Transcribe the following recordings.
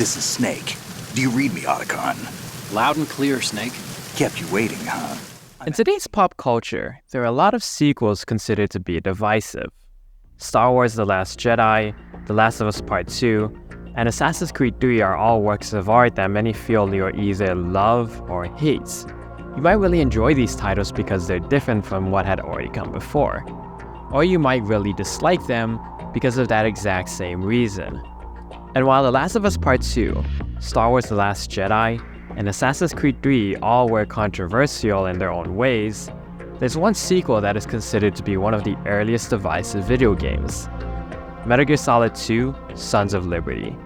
This is Snake. Do you read me, Otacon? Loud and clear, Snake. Kept you waiting, huh? In today's pop culture, there are a lot of sequels considered to be divisive. Star Wars The Last Jedi, The Last of Us Part 2, and Assassin's Creed 3 are all works of art that many feel you either love or hate. You might really enjoy these titles because they're different from what had already come before. Or you might really dislike them because of that exact same reason. And while The Last of Us Part 2, Star Wars The Last Jedi, and Assassin's Creed 3 all were controversial in their own ways, there's one sequel that is considered to be one of the earliest divisive video games. Metal Gear Solid 2: Sons of Liberty.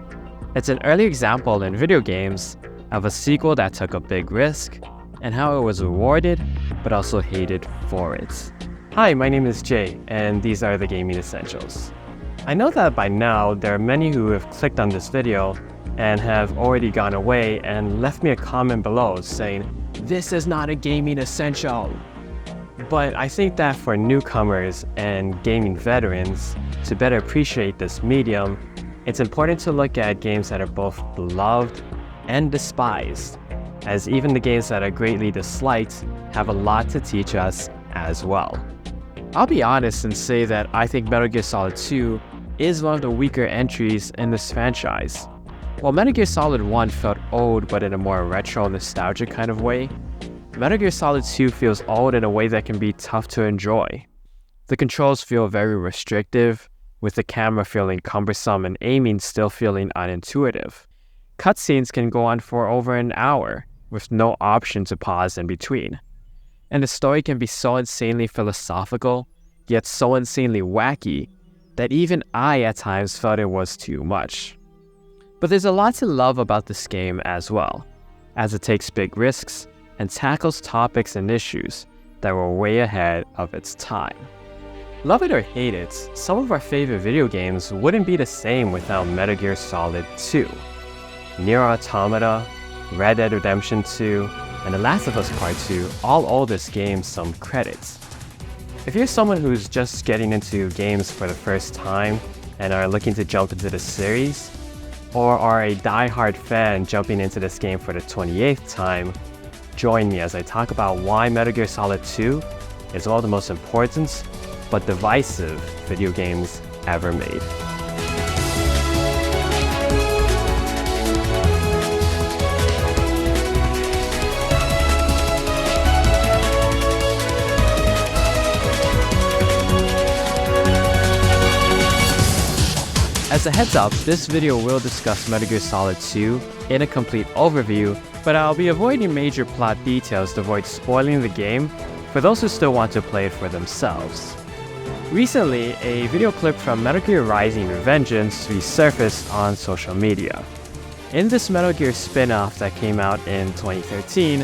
It's an early example in video games of a sequel that took a big risk and how it was rewarded but also hated for it. Hi, my name is Jay, and these are the Gaming Essentials. I know that by now there are many who have clicked on this video and have already gone away and left me a comment below saying, "This is not a gaming essential." But I think that for newcomers and gaming veterans, to better appreciate this medium, it's important to look at games that are both beloved and despised, as even the games that are greatly disliked have a lot to teach us as well. I'll be honest and say that I think Metal Gear Solid 2 is one of the weaker entries in this franchise. While Metal Gear Solid 1 felt old but in a more retro nostalgic kind of way, Metal Gear Solid 2 feels old in a way that can be tough to enjoy. The controls feel very restrictive, with the camera feeling cumbersome and aiming still feeling unintuitive. Cutscenes can go on for over an hour, with no option to pause in between. And the story can be so insanely philosophical, yet so insanely wacky, that even I at times felt it was too much. But there's a lot to love about this game as well, as it takes big risks and tackles topics and issues that were way ahead of its time. Love it or hate it, some of our favorite video games wouldn't be the same without Metal Gear Solid 2. Nier Automata, Red Dead Redemption 2, and The Last of Us Part 2 all owe this game some credits. If you're someone who's just getting into games for the first time and are looking to jump into the series, or are a die-hard fan jumping into this game for the 28th time, join me as I talk about why Metal Gear Solid 2 is one of the most important but divisive video games ever made. As a heads up, this video will discuss Metal Gear Solid 2 in a complete overview, but I'll be avoiding major plot details to avoid spoiling the game for those who still want to play it for themselves. Recently, a video clip from Metal Gear Rising: Revengeance resurfaced on social media. In this Metal Gear spin-off that came out in 2013,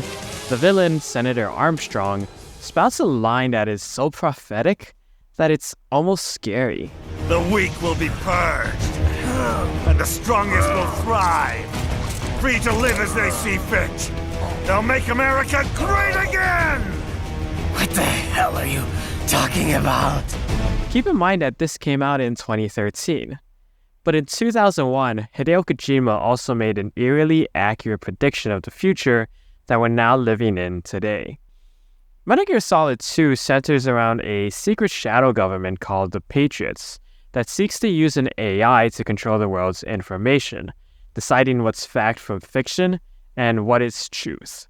the villain, Senator Armstrong, spouts a line that is so prophetic that it's almost scary. The weak will be purged, and the strongest will thrive, free to live as they see fit. They'll make America great again! What the hell are you talking about? Keep in mind that this came out in 2013. But in 2001, Hideo Kojima also made an eerily accurate prediction of the future that we're now living in today. Metal Gear Solid 2 centers around a secret shadow government called the Patriots that seeks to use an AI to control the world's information, deciding what's fact from fiction and what is truth.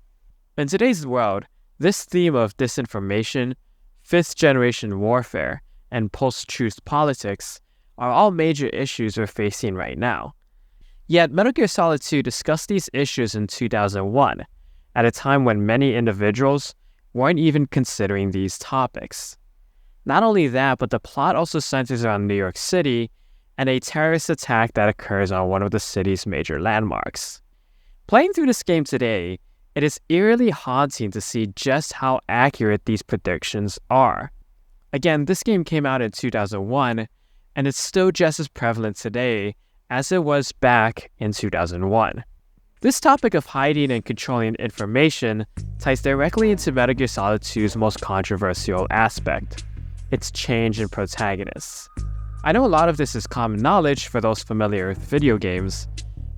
In today's world, this theme of disinformation, fifth-generation warfare, and post-truth politics are all major issues we're facing right now. Yet Metal Gear Solid 2 discussed these issues in 2001, at a time when many individuals weren't even considering these topics. Not only that, but the plot also centers around New York City and a terrorist attack that occurs on one of the city's major landmarks. Playing through this game today, it is eerily haunting to see just how accurate these predictions are. Again, this game came out in 2001, and it's still just as prevalent today as it was back in 2001. This topic of hiding and controlling information ties directly into Metal Gear Solid 2's most controversial aspect, its change in protagonists. I know a lot of this is common knowledge for those familiar with video games,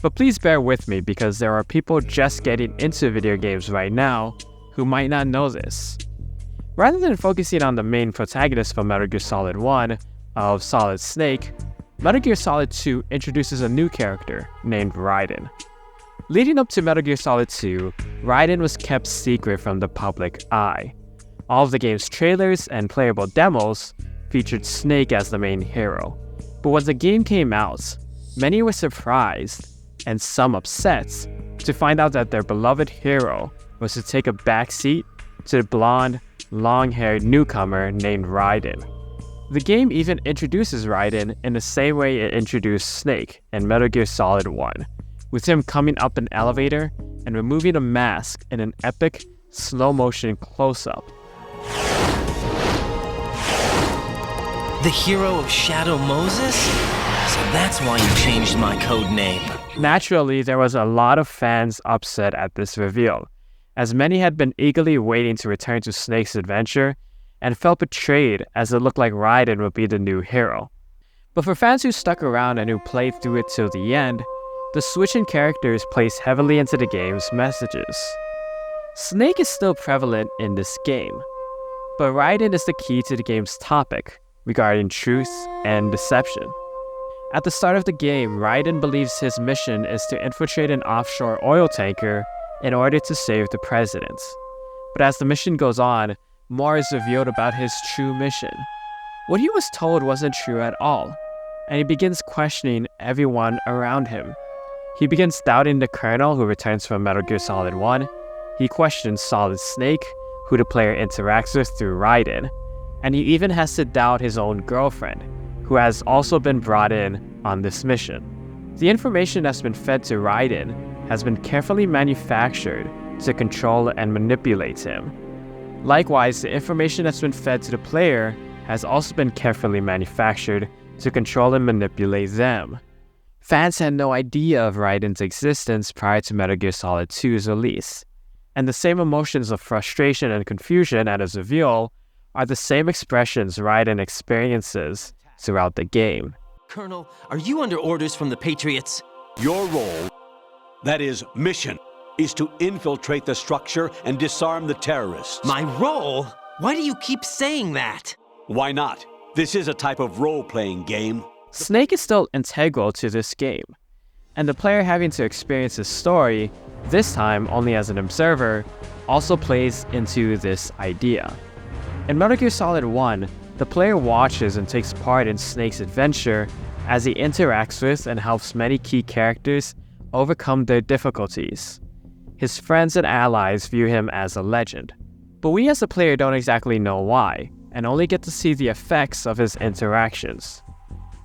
But please bear with me because there are people just getting into video games right now who might not know this. Rather than focusing on the main protagonist from Metal Gear Solid 1 of Solid Snake, Metal Gear Solid 2 introduces a new character named Raiden. Leading up to Metal Gear Solid 2, Raiden was kept secret from the public eye. All of the game's trailers and playable demos featured Snake as the main hero. But when the game came out, many were surprised, and some upset, to find out that their beloved hero was to take a backseat to the blonde, long-haired newcomer named Raiden. The game even introduces Raiden in the same way it introduced Snake in Metal Gear Solid 1, with him coming up an elevator and removing a mask in an epic, slow-motion close-up. The hero of Shadow Moses? So that's why you changed my code name. Naturally, there was a lot of fans upset at this reveal, as many had been eagerly waiting to return to Snake's adventure and felt betrayed as it looked like Raiden would be the new hero. But for fans who stuck around and who played through it till the end, the switch in characters plays heavily into the game's messages. Snake is still prevalent in this game, but Raiden is the key to the game's topic regarding truth and deception. At the start of the game, Raiden believes his mission is to infiltrate an offshore oil tanker in order to save the president. But as the mission goes on, more is revealed about his true mission. What he was told wasn't true at all, and he begins questioning everyone around him. He begins doubting the Colonel who returns from Metal Gear Solid 1, he questions Solid Snake, who the player interacts with through Raiden, and he even has to doubt his own girlfriend, who has also been brought in on this mission. The information that's been fed to Raiden has been carefully manufactured to control and manipulate him. Likewise, the information that's been fed to the player has also been carefully manufactured to control and manipulate them. Fans had no idea of Raiden's existence prior to Metal Gear Solid 2's release, and the same emotions of frustration and confusion at his reveal are the same expressions Raiden experiences throughout the game. Colonel, are you under orders from the Patriots? Your role, that is, mission, is to infiltrate the structure and disarm the terrorists. My role? Why do you keep saying that? Why not? This is a type of role-playing game. Snake is still integral to this game, and the player having to experience his story, this time only as an observer, also plays into this idea. In Metal Gear Solid 1, the player watches and takes part in Snake's adventure as he interacts with and helps many key characters overcome their difficulties. His friends and allies view him as a legend, but we as a player don't exactly know why, and only get to see the effects of his interactions.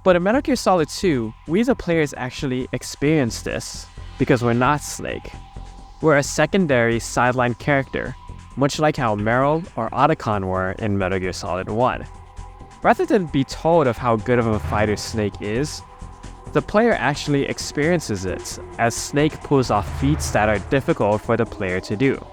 But in Metal Gear Solid 2, we the players actually experience this, because we're not Snake. We're a secondary sideline character, much like how Meryl or Otacon were in Metal Gear Solid 1. Rather than be told of how good of a fighter Snake is, the player actually experiences it, as Snake pulls off feats that are difficult for the player to do.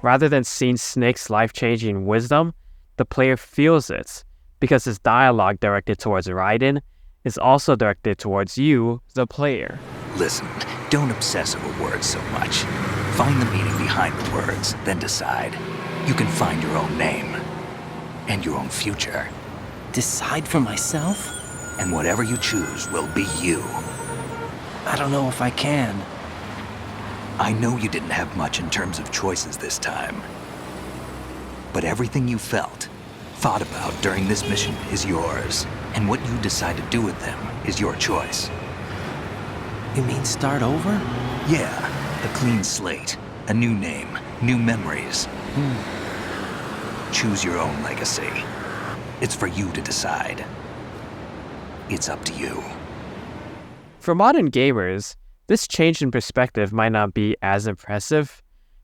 Rather than seeing Snake's life-changing wisdom, the player feels it, because his dialogue directed towards Raiden is also directed towards you, the player. Listen, don't obsess over words so much. Find the meaning behind the words, then decide. You can find your own name, and your own future. Decide for myself? And whatever you choose will be you. I don't know if I can. I know you didn't have much in terms of choices this time. But everything you felt, thought about during this mission is yours. And what you decide to do with them is your choice. You mean start over? Yeah, a clean slate, a new name, new memories. Choose your own legacy. It's for you to decide. It's up to you. For modern gamers, this change in perspective might not be as impressive.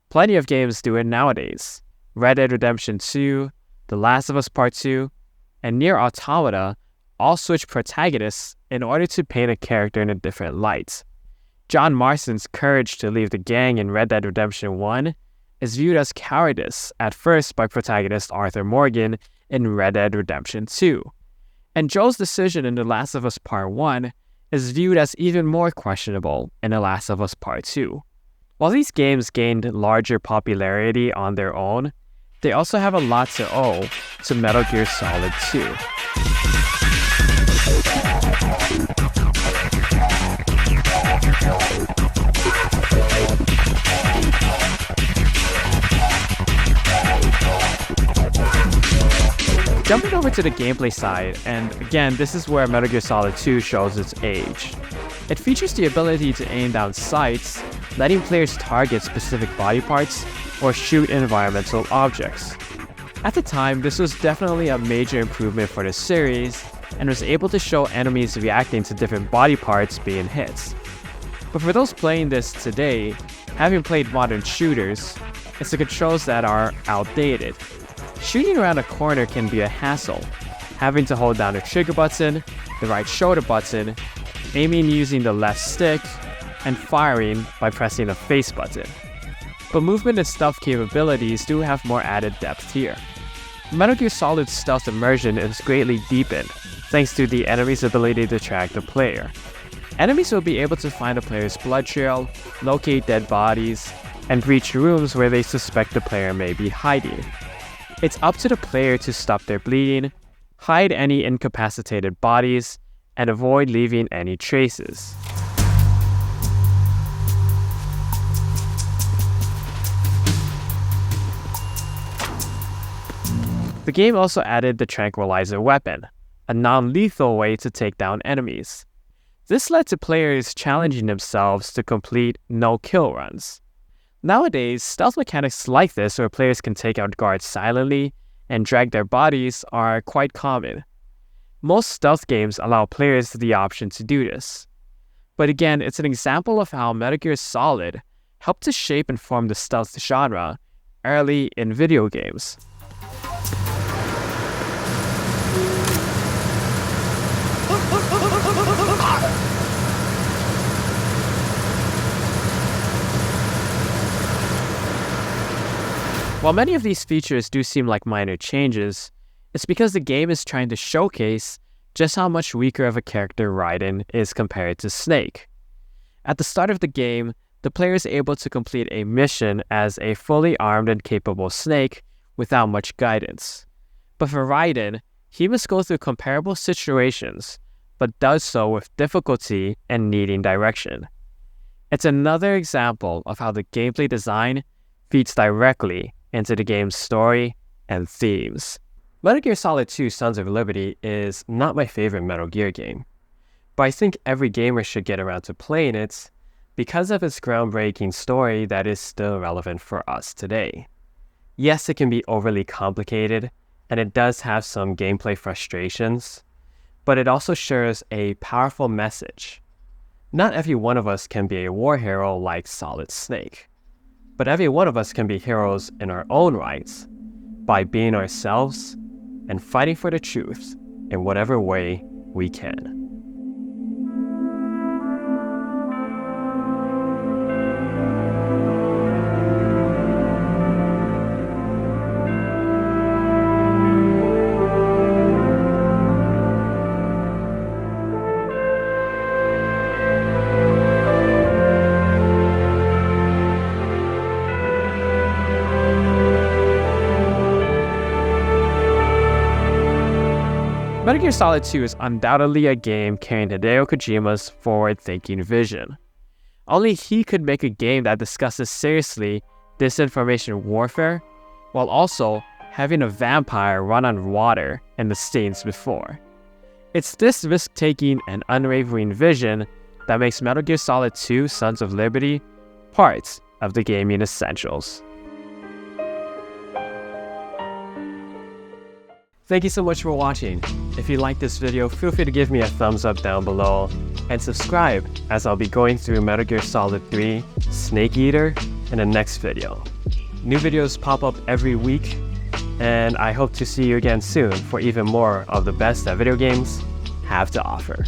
Plenty of games do it nowadays. Red Dead Redemption 2, The Last of Us Part 2, and Nier Automata all switch protagonists in order to paint a character in a different light. John Marston's courage to leave the gang in Red Dead Redemption 1 is viewed as cowardice at first by protagonist Arthur Morgan in Red Dead Redemption 2. And Joel's decision in The Last of Us Part 1 is viewed as even more questionable in The Last of Us Part 2. While these games gained larger popularity on their own, they also have a lot to owe to Metal Gear Solid 2. Jumping over to the gameplay side, and again, this is where Metal Gear Solid 2 shows its age. It features the ability to aim down sights, letting players target specific body parts or shoot environmental objects. At the time, this was definitely a major improvement for the series, and was able to show enemies reacting to different body parts being hit. But for those playing this today, having played modern shooters, it's the controls that are outdated. Shooting around a corner can be a hassle, having to hold down the trigger button, the right shoulder button, aiming using the left stick, and firing by pressing the face button. But movement and stealth capabilities do have more added depth here. Metal Gear Solid's stealth immersion is greatly deepened, thanks to the enemy's ability to track the player. Enemies will be able to find a player's blood trail, locate dead bodies, and breach rooms where they suspect the player may be hiding. It's up to the player to stop their bleeding, hide any incapacitated bodies, and avoid leaving any traces. The game also added the Tranquilizer weapon, a non-lethal way to take down enemies. This led to players challenging themselves to complete no-kill runs. Nowadays, stealth mechanics like this where players can take out guards silently and drag their bodies are quite common. Most stealth games allow players the option to do this. But again, it's an example of how Metal Gear Solid helped to shape and form the stealth genre early in video games. While many of these features do seem like minor changes, it's because the game is trying to showcase just how much weaker of a character Raiden is compared to Snake. At the start of the game, the player is able to complete a mission as a fully armed and capable Snake without much guidance. But for Raiden, he must go through comparable situations, but does so with difficulty and needing direction. It's another example of how the gameplay design feeds directly into the game's story and themes. Metal Gear Solid 2 Sons of Liberty is not my favorite Metal Gear game, but I think every gamer should get around to playing it because of its groundbreaking story that is still relevant for us today. Yes, it can be overly complicated, and it does have some gameplay frustrations, but it also shares a powerful message. Not every one of us can be a war hero like Solid Snake, but every one of us can be heroes in our own rights by being ourselves and fighting for the truth in whatever way we can. Metal Gear Solid 2 is undoubtedly a game carrying Hideo Kojima's forward-thinking vision. Only he could make a game that discusses seriously disinformation warfare, while also having a vampire run on water in the scenes before. It's this risk-taking and unwavering vision that makes Metal Gear Solid 2 Sons of Liberty part of the gaming essentials. Thank you so much for watching. If you liked this video, feel free to give me a thumbs up down below and subscribe as I'll be going through Metal Gear Solid 3 Snake Eater in the next video. New videos pop up every week, and I hope to see you again soon for even more of the best that video games have to offer.